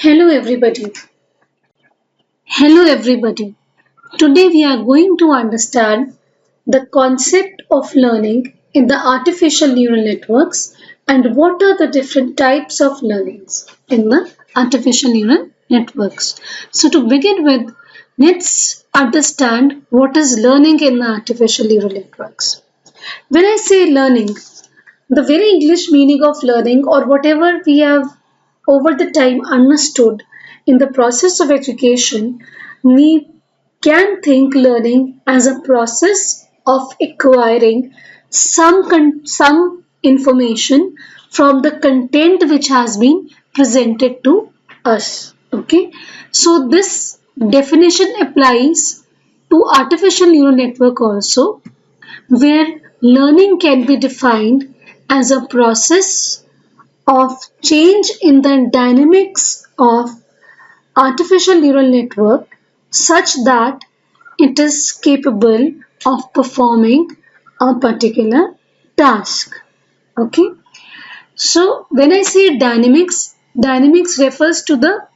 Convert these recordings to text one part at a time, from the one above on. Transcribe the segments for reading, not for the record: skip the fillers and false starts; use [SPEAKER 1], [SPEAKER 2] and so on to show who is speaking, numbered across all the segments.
[SPEAKER 1] Hello everybody. Hello everybody. Today we are going to understand the concept of learning in the artificial neural networks and what are the different types of learnings in the artificial neural networks. So to begin with, let's understand what is learning in the artificial neural networks. When I say learning, the very English meaning of learning or whatever we have over the time understood in the process of education, we can think learning as a process of acquiring some information from the content which has been presented to us. Okay, so this definition applies to artificial neural network also, where learning can be defined as a process of change in the dynamics of artificial neural network such that it is capable of performing a particular task. Okay, so when I say dynamics refers to the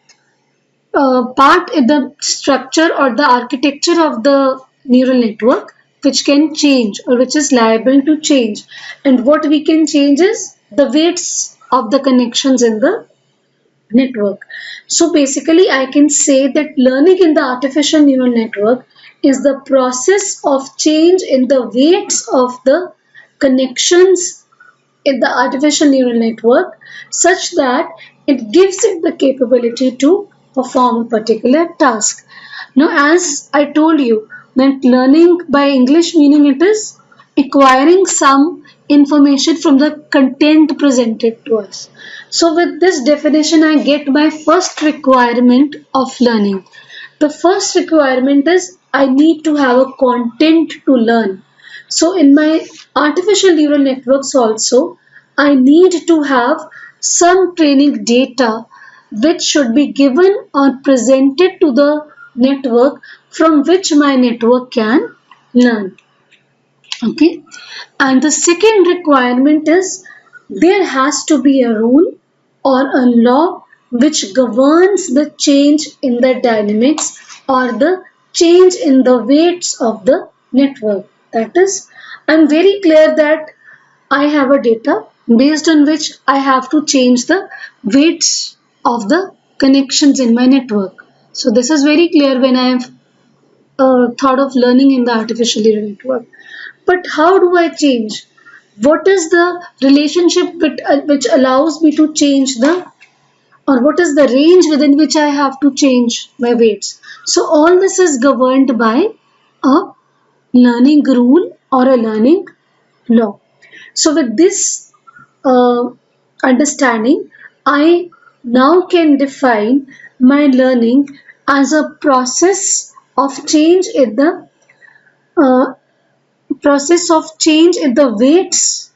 [SPEAKER 1] part in the structure or the architecture of the neural network which can change or which is liable to change, and what we can change is the weights of the connections in the network. So basically I can say that learning in the artificial neural network is the process of change in the weights of the connections in the artificial neural network such that it gives it the capability to perform a particular task. Now, as I told you, that learning by English meaning it is acquiring some information from the content presented to us. So, with this definition, I get my first requirement of learning. The first requirement is I need to have a content to learn. So in my artificial neural networks also, I need to have some training data which should be given or presented to the network from which my network can learn. Okay. And the second requirement is there has to be a rule or a law which governs the change in the dynamics or the change in the weights of the network. That is, I'm very clear that I have a data based on which I have to change the weights of the connections in my network. So this is very clear when I have thought of learning in the artificial neural network. But how do I change? What is the relationship which allows me to change the, or what is the range within which I have to change my weights? So all this is governed by a learning rule or a learning law. So with this understanding, I now can define my learning as a process of change in the weights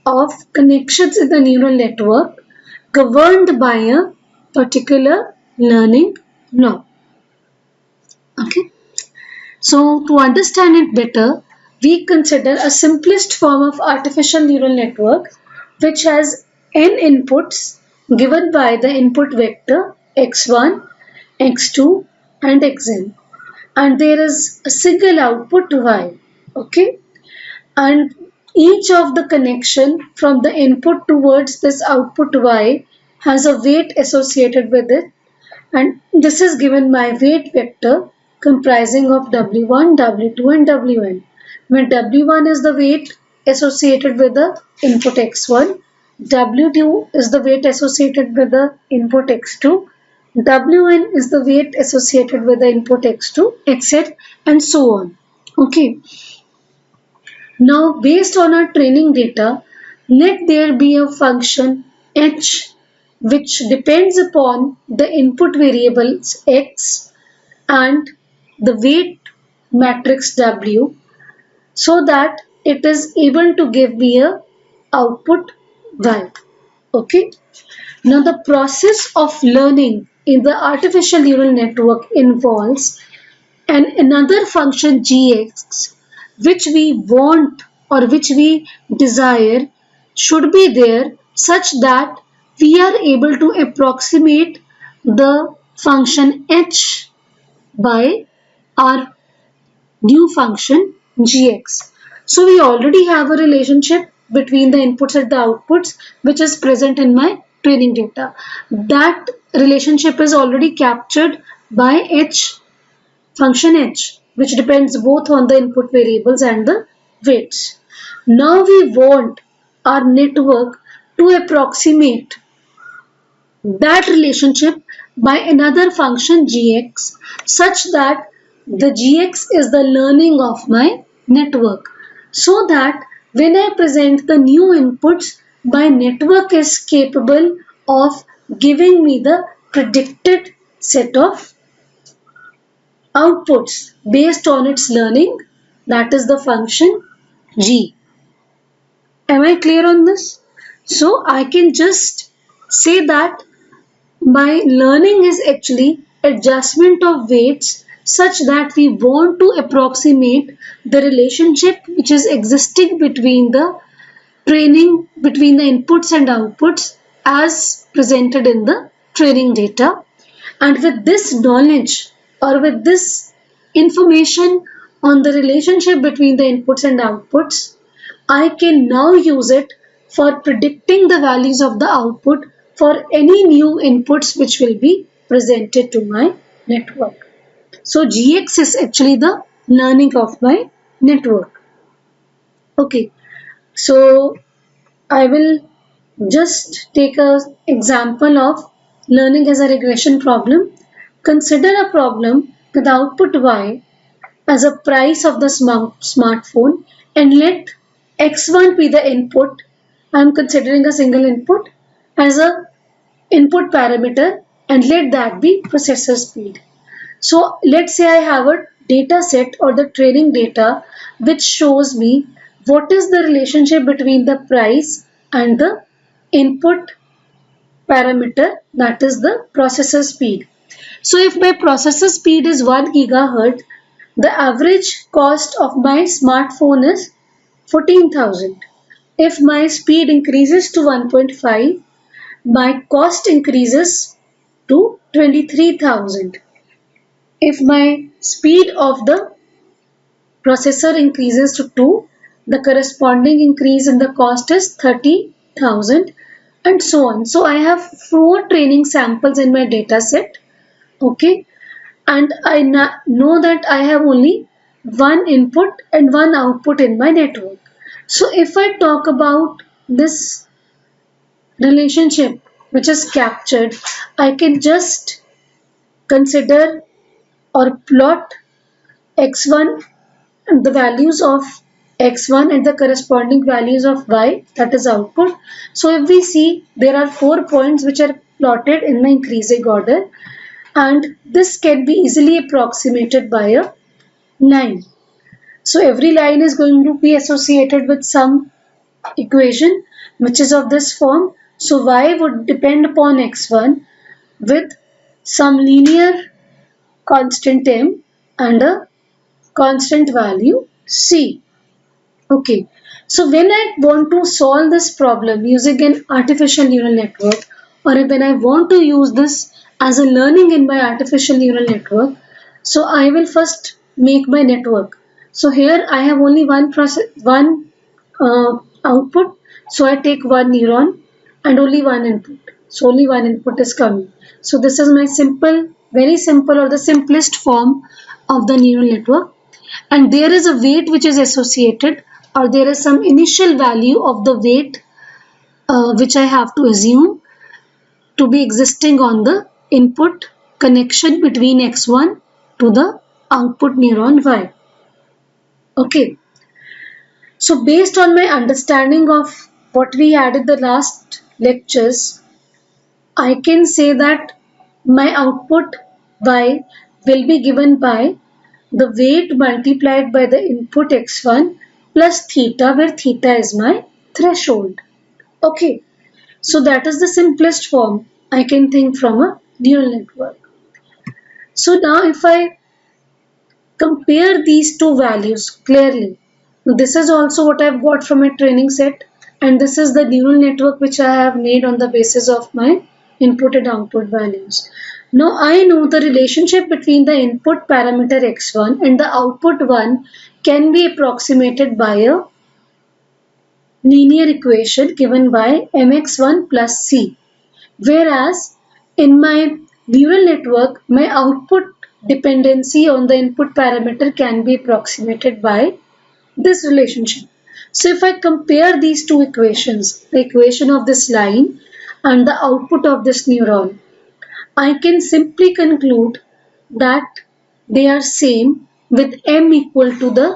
[SPEAKER 1] of connections in the neural network governed by a particular learning law. Okay. So to understand it better, we consider a simplest form of artificial neural network which has n inputs given by the input vector x1, x2 and xn, and there is a single output y. Okay, and each of the connection from the input towards this output y has a weight associated with it, and this is given by weight vector comprising of w1, w2 and wn, where w1 is the weight associated with the input x1, w2 is the weight associated with the input x2, wn is the weight associated with the input x2, etc. and so on. Okay. Now, based on our training data, let there be a function h which depends upon the input variables x and the weight matrix w so that it is able to give me a output y. Okay. Now, the process of learning in the artificial neural network involves another function gx which we want or which we desire should be there such that we are able to approximate the function h by our new function gx. So we already have a relationship between the inputs and the outputs which is present in my training data. That relationship is already captured by h, function h, which depends both on the input variables and the weights. Now we want our network to approximate that relationship by another function gx, such that the gx is the learning of my network, so that when I present the new inputs, my network is capable of giving me the predicted set of outputs based on its learning, that is the function g. Am I clear on this? So I can just say that my learning is actually adjustment of weights such that we want to approximate the relationship which is existing between the training, between the inputs and outputs as presented in the training data. And with this knowledge or with this information on the relationship between the inputs and outputs, I can now use it for predicting the values of the output for any new inputs which will be presented to my network. So GX is actually the learning of my network. Okay, so I will just take an example of learning as a regression problem. Consider a problem with output y as a price of the smartphone and let x1 be the input. I am considering a single input as a input parameter and let that be processor speed. So let's say I have a data set or the training data which shows me what is the relationship between the price and the input parameter, that is the processor speed. So if my processor speed is 1 gigahertz, the average cost of my smartphone is 14,000. If my speed increases to 1.5, my cost increases to 23,000. If my speed of the processor increases to 2, the corresponding increase in the cost is 30,000 and so on. So I have 4 training samples in my data set. Okay, and I know that I have only one input and one output in my network. So if I talk about this relationship which is captured, I can just consider or plot x1 and the values of x1 and the corresponding values of y, that is output. So if we see, there are 4 points which are plotted in the increasing order, and this can be easily approximated by a line. So every line is going to be associated with some equation which is of this form. So y would depend upon x1 with some linear constant m and a constant value c. Okay, so when I want to solve this problem using an artificial neural network, or when I want to use this as a learning in my artificial neural network, so I will first make my network. So here I have only one output, so I take one neuron and only one input. So only one input is coming. So this is my very simple or the simplest form of the neural network. And there is a weight which is associated, or there is some initial value of the weight which I have to assume to be existing on the input connection between x1 to the output neuron y. Okay, so based on my understanding of what we had in the last lectures, I can say that my output y will be given by the weight multiplied by the input x1 plus theta, where theta is my threshold. Okay, so that is the simplest form I can think from a neural network. So now if I compare these two values clearly, this is also what I've got from a training set, and this is the neural network which I have made on the basis of my input and output values. Now I know the relationship between the input parameter x1 and the output 1 can be approximated by a linear equation given by mx1 plus c. Whereas in my neural network, my output dependency on the input parameter can be approximated by this relationship. So if I compare these two equations, the equation of this line and the output of this neuron, I can simply conclude that they are same with m equal to the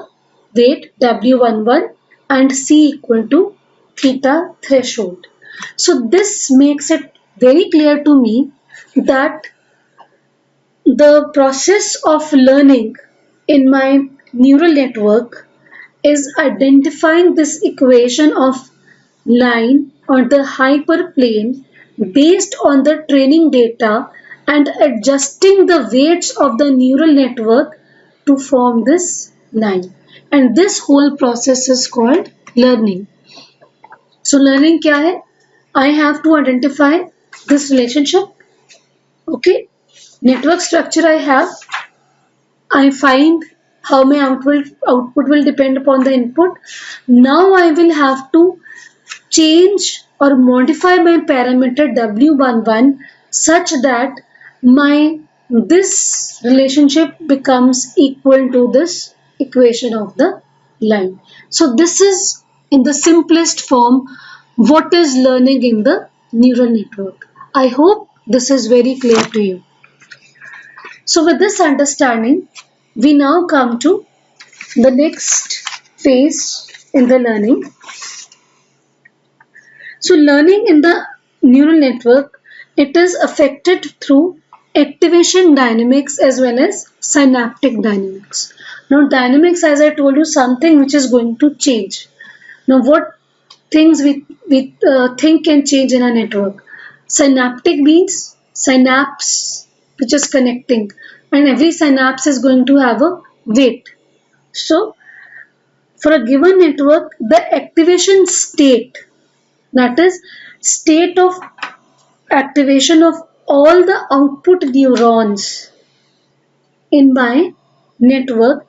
[SPEAKER 1] weight W11 and c equal to theta threshold. So this makes it very clear to me that the process of learning in my neural network is identifying this equation of line on the hyperplane based on the training data and adjusting the weights of the neural network to form this line. And this whole process is called learning. So learning क्या है? I have to identify this relationship. Okay, network structure I have. I find how my output will depend upon the input. Now I will have to change or modify my parameter W11 such that my this relationship becomes equal to this equation of the line. So this is in the simplest form what is learning in the neural network. I hope this is very clear to you. So with this understanding, we now come to the next phase in the learning. So learning in the neural network, it is affected through activation dynamics as well as synaptic dynamics. Now dynamics, as I told you, something which is going to change. Now what things we think can change in a network? Synaptic means synapse which is connecting, and every synapse is going to have a weight. So for a given network, the activation state, that is state of activation of all the output neurons in my network,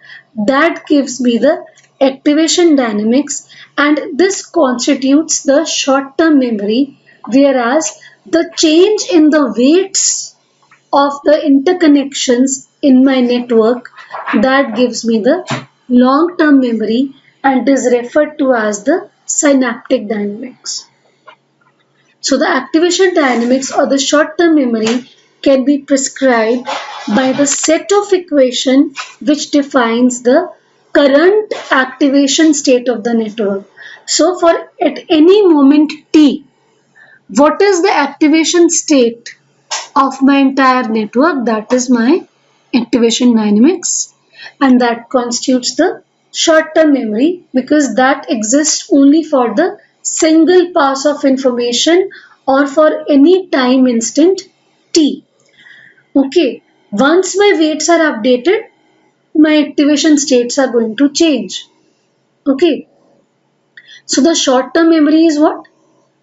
[SPEAKER 1] that gives me the activation dynamics, and this constitutes the short-term memory, whereas the change in the weights of the interconnections in my network, that gives me the long-term memory and is referred to as the synaptic dynamics. So the activation dynamics or the short-term memory can be prescribed by the set of equation which defines the current activation state of the network. So for at any moment t, what is the activation state of my entire network? That is my activation dynamics, and that constitutes the short-term memory because that exists only for the single pass of information or for any time instant t. Okay, once my weights are updated, my activation states are going to change. Okay, so the short-term memory is what?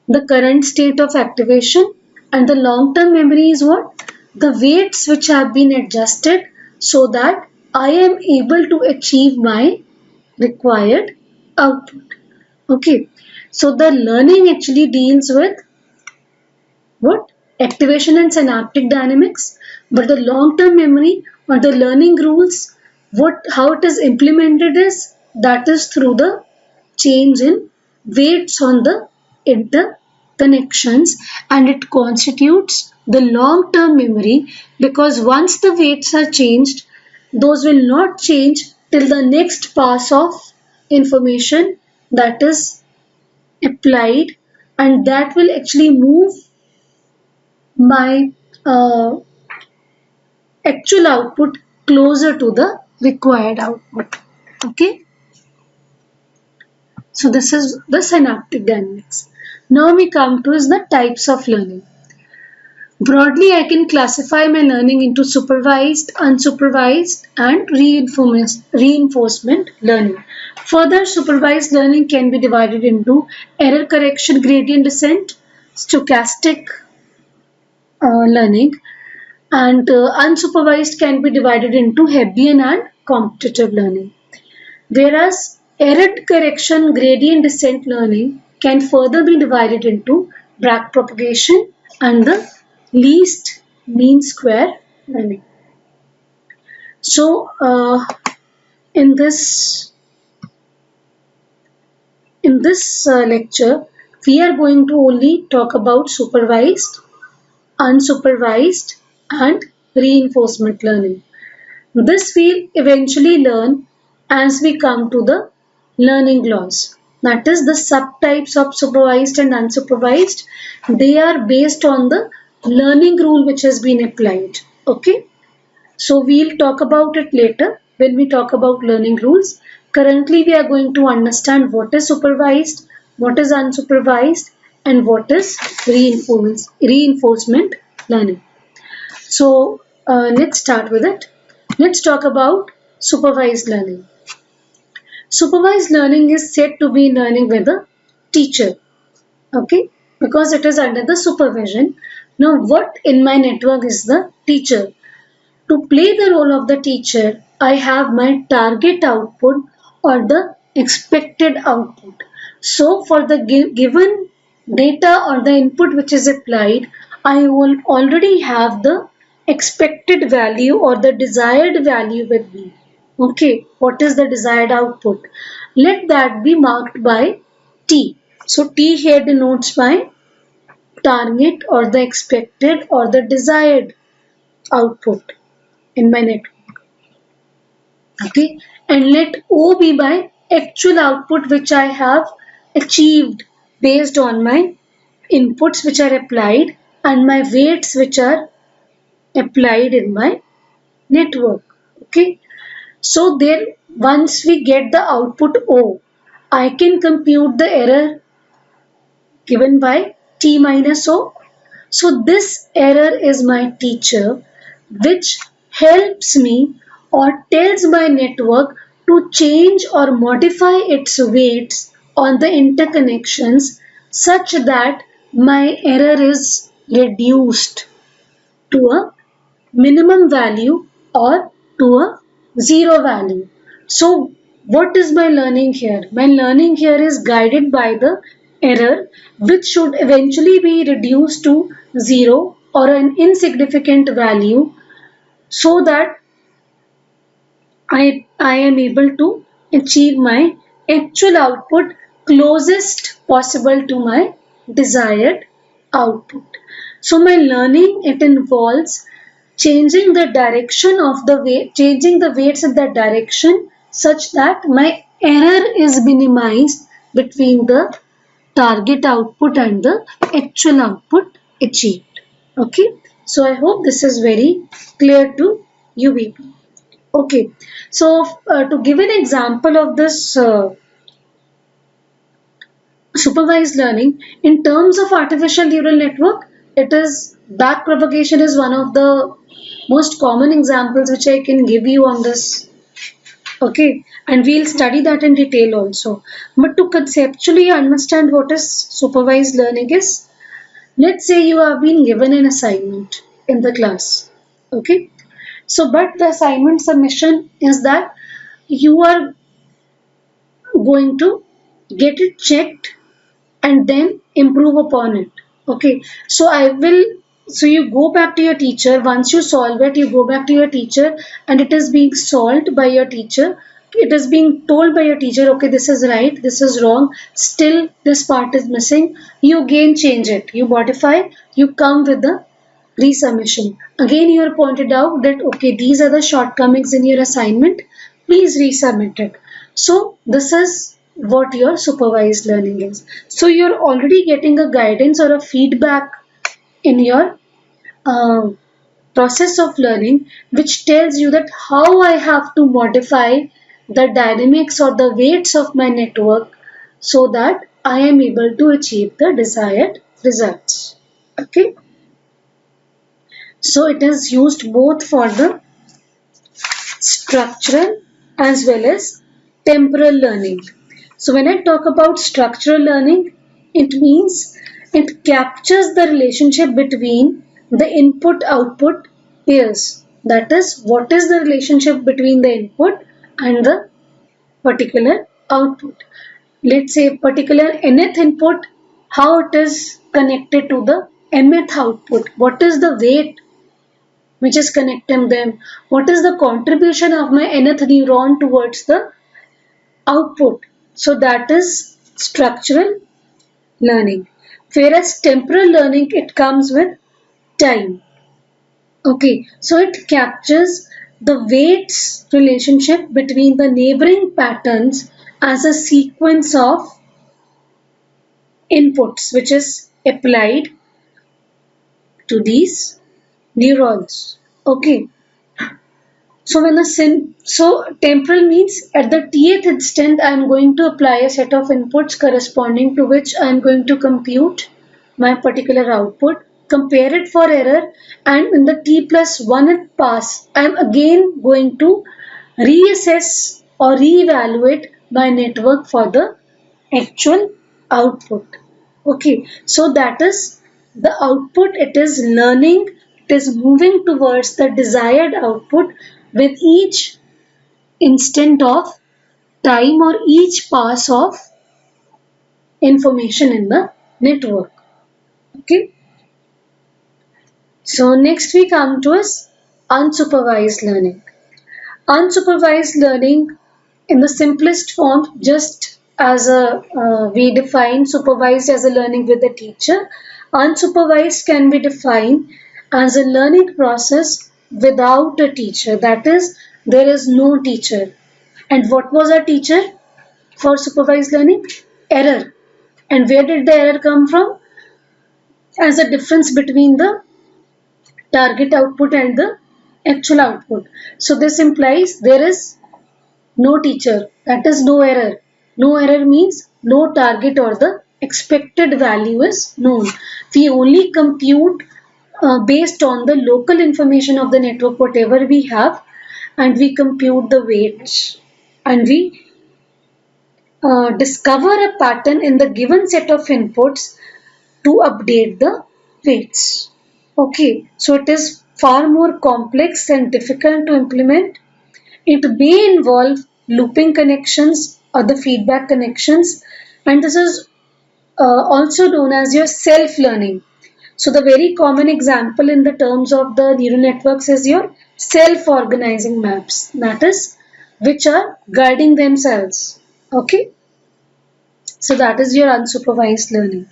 [SPEAKER 1] The current state of activation, and the long-term memory is what? The weights which have been adjusted so that I am able to achieve my required output. Okay, so the learning actually deals with what? Activation and synaptic dynamics, but the long-term memory or the learning rules, how it is implemented is that is through the change in weights on the interconnections, and it constitutes the long-term memory because once the weights are changed, those will not change till the next pass of information that is applied, and that will actually move my actual output closer to the required output. Okay, so this is the synaptic dynamics. Now we come to is the types of learning. Broadly, I can classify my learning into supervised, unsupervised, and reinforcement learning. Further, supervised learning can be divided into error correction gradient descent, stochastic learning, and unsupervised can be divided into Hebbian and competitive learning. Whereas error correction gradient descent learning can further be divided into back propagation and the least mean square learning. So in this lecture, we are going to only talk about supervised, unsupervised, and reinforcement learning. This we'll eventually learn as we come to the learning laws. That is the subtypes of supervised and unsupervised. They are based on the learning rule which has been applied. Okay. So we'll talk about it later when we talk about learning rules. Currently we are going to understand what is supervised, what is unsupervised, and what is reinforcement learning. So let's start with it. Let's talk about supervised learning. Supervised learning is said to be learning with a teacher, okay, because it is under the supervision. Now what in my network is the teacher? To play the role of the teacher, I have my target output or the expected output. So for the given data or the input which is applied, I will already have the expected value or the desired value with me. Okay, what is the desired output? Let that be marked by T. So T here denotes my target or the expected or the desired output in my network. Okay, and let O be my actual output which I have achieved based on my inputs which are applied and my weights which are applied in my network. Okay, so there once we get the output O, I can compute the error given by T minus O. So this error is my teacher which helps me or tells my network to change or modify its weights on the interconnections such that my error is reduced to a minimum value or to a zero value. So what is my learning here? My learning here is guided by the error which should eventually be reduced to zero or an insignificant value so that I am able to achieve my actual output closest possible to my desired output. So my learning, it involves changing the direction of the weight, changing the weights in that direction such that my error is minimized between the target output and the actual output achieved. Okay, so I hope this is very clear to you people. Okay, so to give an example of this supervised learning, in terms of artificial neural network, it is back propagation is one of the most common examples which I can give you on this. Okay, and we'll study that in detail also. But to conceptually understand what is supervised learning is, let's say you have been given an assignment in the class. Okay, so but the assignment submission is that you are going to get it checked and then improve upon it. Okay, so you go back to your teacher. Once you solve it, you go back to your teacher and it is being solved by your teacher. It is being told by your teacher, okay, this is right, this is wrong, still this part is missing. You again change it, you modify, you come with the resubmission. Again you are pointed out that okay, these are the shortcomings in your assignment, please resubmit it. So this is what your supervised learning is. So you're already getting a guidance or a feedback in your process of learning which tells you that how I have to modify the dynamics or the weights of my network so that I am able to achieve the desired results. Okay. So it is used both for the structural as well as temporal learning. So when I talk about structural learning, it means it captures the relationship between the input output pairs. That is, what is the relationship between the input and the particular output. Let's say particular nth input, how it is connected to the mth output. What is the weight which is connecting them? What is the contribution of my nth neuron towards the output? So that is structural learning. Whereas temporal learning, it comes with time. Okay, so it captures the weights relationship between the neighboring patterns as a sequence of inputs which is applied to these neurons. Okay, so temporal means at the tth instant I am going to apply a set of inputs corresponding to which I am going to compute my particular output, compare it for error, and in the t plus 1th pass I am again going to reassess or reevaluate my network for the actual output. Okay, so that is the output, it is learning, it is moving towards the desired output with each instant of time or each pass of information in the network. Okay, so next we come to is unsupervised learning. Unsupervised learning in the simplest form, just as we define supervised as a learning with a teacher, unsupervised can be defined as a learning process without a teacher. That is, there is no teacher. And what was a teacher for supervised learning? Error. And where did the error come from? As a difference between the target output and the actual output. So this implies there is no teacher, that is no error. No error means no target or the expected value is known. We only compute based on the local information of the network, whatever we have, and we compute the weights, and we discover a pattern in the given set of inputs to update the weights. Okay, so it is far more complex and difficult to implement. It may involve looping connections or the feedback connections, and this is also known as your self-learning. So the very common example in the terms of the neural networks is your self-organizing maps, that is, which are guiding themselves. Okay, so that is your unsupervised learning.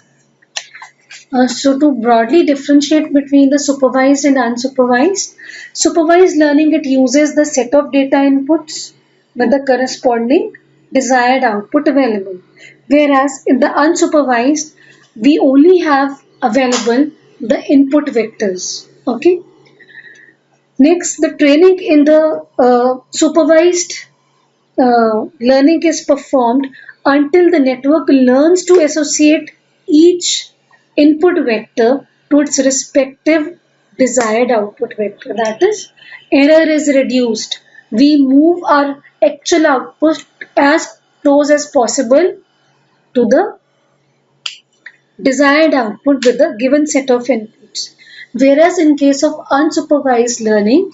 [SPEAKER 1] So to broadly differentiate between the supervised and unsupervised, supervised learning, it uses the set of data inputs with the corresponding desired output available. Whereas in the unsupervised, we only have available the input vectors. Okay. Next, the training in the supervised learning is performed until the network learns to associate each input vector to its respective desired output vector. That is, error is reduced. We move our actual output as close as possible to the desired output with the given set of inputs. Whereas in case of unsupervised learning,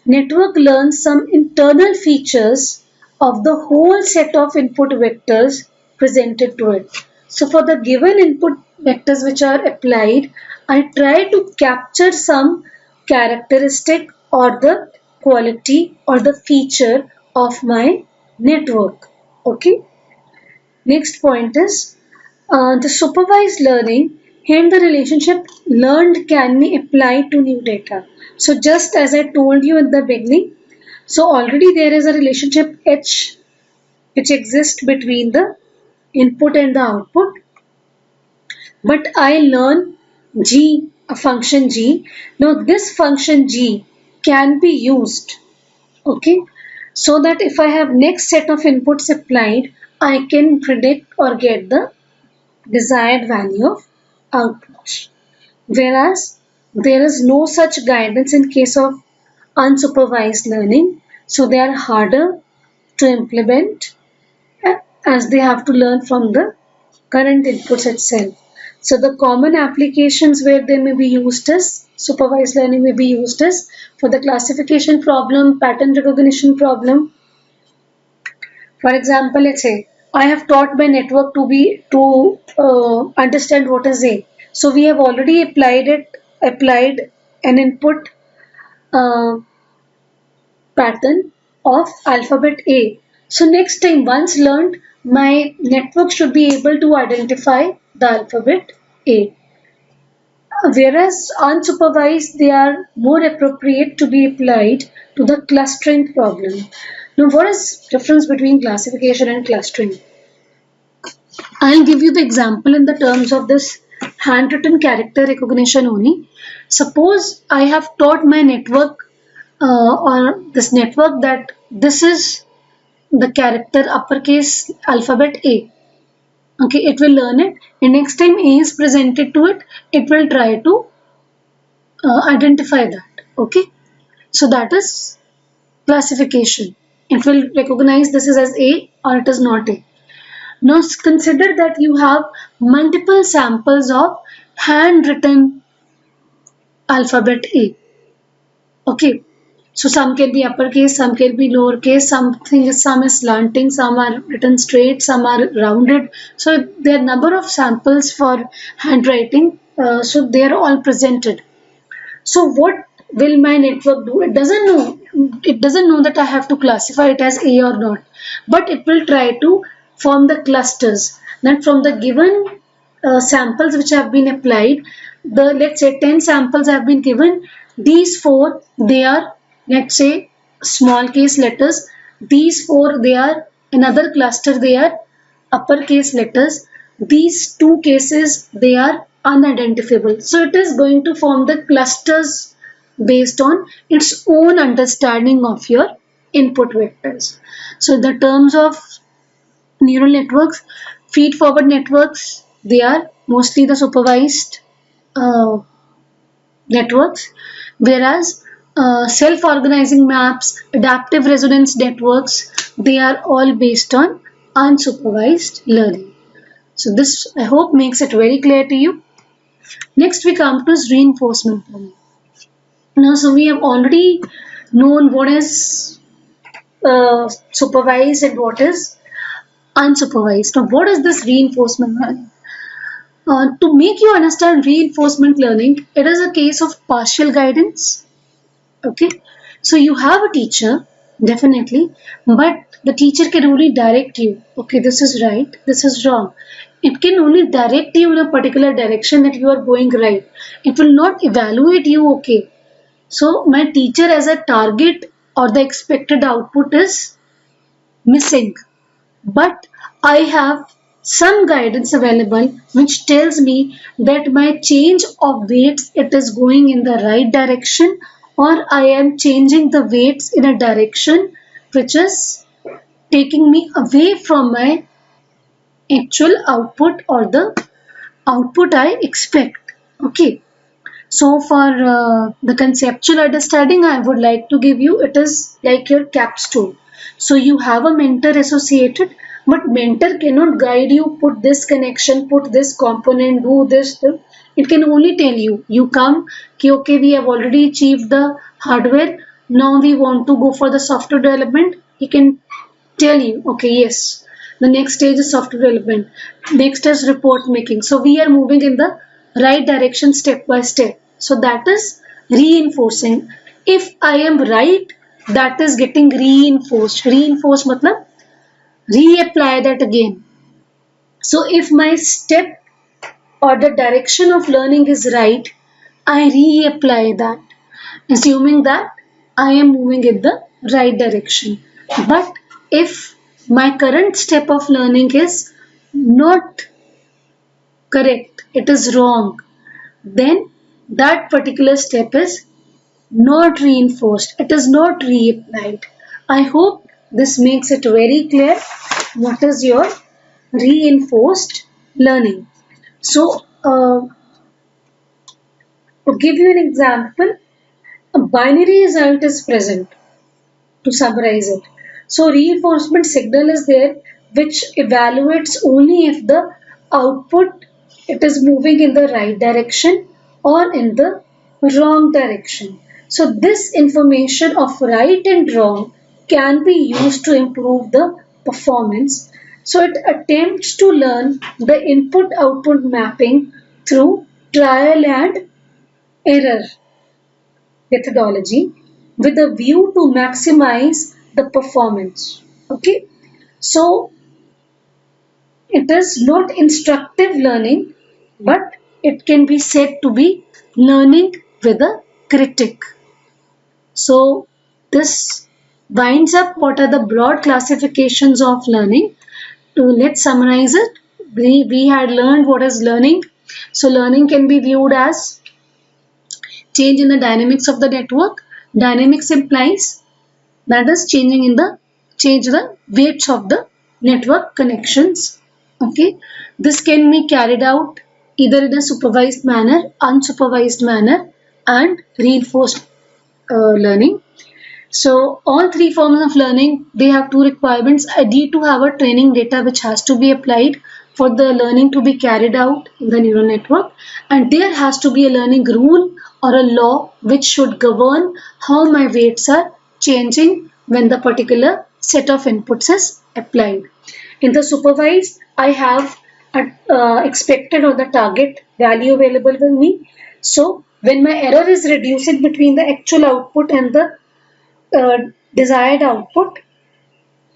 [SPEAKER 1] network learns some internal features of the whole set of input vectors presented to it. So for the given input vectors which are applied, I try to capture some characteristic or the quality or the feature of my network. Okay. Next point is the supervised learning. Here the relationship learned can be applied to new data. So just as I told you in the beginning, so already there is a relationship H which exists between the input and the output. But I learn G, a function G. Now this function G can be used, okay, so that if I have next set of inputs applied, I can predict or get the desired value of output. Whereas there is no such guidance in case of unsupervised learning, so they are harder to implement as they have to learn from the current inputs itself. So the common applications where they may be used is supervised learning may be used as for the classification problem, pattern recognition problem. For example, let's say I have taught my network to understand what is A. So we have already applied an input uh, pattern of alphabet A. So next time, once learned, my network should be able to identify the alphabet A. Whereas unsupervised, they are more appropriate to be applied to the clustering problem. Now, what is difference between classification and clustering? I'll give you the example in the terms of this handwritten character recognition only. Suppose I have taught my network or this network that this is the character uppercase alphabet A. Okay, it will learn it, and next time A is presented to it, it will try to identify that. Okay, so that is classification. It will recognize this is as A or it is not A. Now consider that you have multiple samples of handwritten alphabet A. Okay, so some can be uppercase, some can be lowercase, some is slanting, some are written straight, some are rounded. So there are number of samples for handwriting. So they are all presented. So what will my network do? It doesn't know. It doesn't know that I have to classify it as A or not. But it will try to form the clusters. Then from the given samples which have been applied, the let's say 10 samples have been given. These four they are, let's say, small case letters. These four they are another cluster. They are uppercase letters. These two cases they are unidentifiable. So it is going to form the clusters based on its own understanding of your input vectors. So the terms of neural networks, feed forward networks, they are mostly the supervised uh, networks, whereas self-organizing maps, adaptive resonance networks, they are all based on unsupervised learning. So this I hope makes it very clear to you. Next we come to reinforcement learning. Now so we have already known what is supervised and what is unsupervised. Now what is this reinforcement learning? To make you understand reinforcement learning, it is a case of partial guidance. Okay, so you have a teacher, definitely, but the teacher can only direct you. Okay, this is right, this is wrong. It can only direct you in a particular direction that you are going right. It will not evaluate you. Okay, so my teacher as a target or the expected output is missing, but I have some guidance available which tells me that my change of weights it is going in the right direction, or I am changing the weights in a direction which is taking me away from my actual output or the output I expect. Okay, so for the conceptual understanding I would like to give you, it is like your capstone. So you have a mentor associated, but mentor cannot guide you, put this connection, put this component, do this. It can only tell you, you come, okay, we have already achieved the hardware, now we want to go for the software development. He can tell you, okay, yes, the next stage is software development, next is report making. So we are moving in the right direction step by step. So that is reinforcing. If I am right, that is getting reinforced. Reinforced matlab reapply that again. So if my step or the direction of learning is right, I reapply that, assuming that I am moving in the right direction. But if my current step of learning is not correct, it is wrong, then that particular step is not reinforced, it is not reapplied. I hope this makes it very clear what is your reinforced learning. So, to give you an example, a binary result is present. To summarize it, so reinforcement signal is there which evaluates only if the output it is moving in the right direction or in the wrong direction. So this information of right and wrong can be used to improve the performance. So it attempts to learn the input-output mapping through trial and error methodology with a view to maximize the performance. Okay, so it is not instructive learning, but it can be said to be learning with a critic. So this winds up what are the broad classifications of learning. Let's summarize it. We had learned what is learning. So learning can be viewed as change in the dynamics of the network. Dynamics implies that is change the weights of the network connections. Okay, this can be carried out either in a supervised manner, unsupervised manner, and reinforced learning. So all three forms of learning, they have two requirements. I need to have a training data which has to be applied for the learning to be carried out in the neural network, and there has to be a learning rule or a law which should govern how my weights are changing when the particular set of inputs is applied. In the supervised, I have expected or the target value available with me. So when my error is reducing between the actual output and the uh, desired output,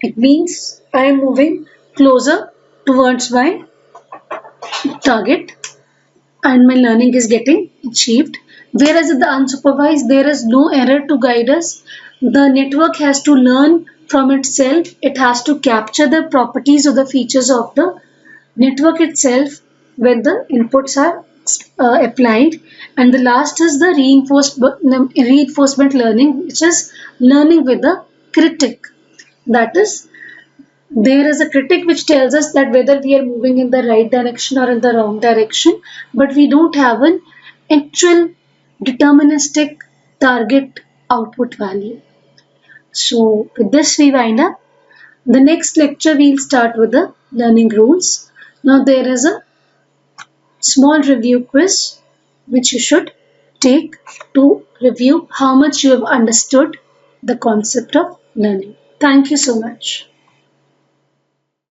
[SPEAKER 1] it means I am moving closer towards my target and my learning is getting achieved. Whereas in the unsupervised, there is no error to guide us. The network has to learn from itself. It has to capture the properties or the features of the network itself when the inputs are applied. And the last is the reinforcement learning, which is learning with the critic. That is, there is a critic which tells us that whether we are moving in the right direction or in the wrong direction, but we don't have an actual deterministic target output value. So with this we wind up. The next lecture we'll start with the learning rules. Now there is a small review quiz which you should take to review how much you have understood the concept of learning. Thank you so much.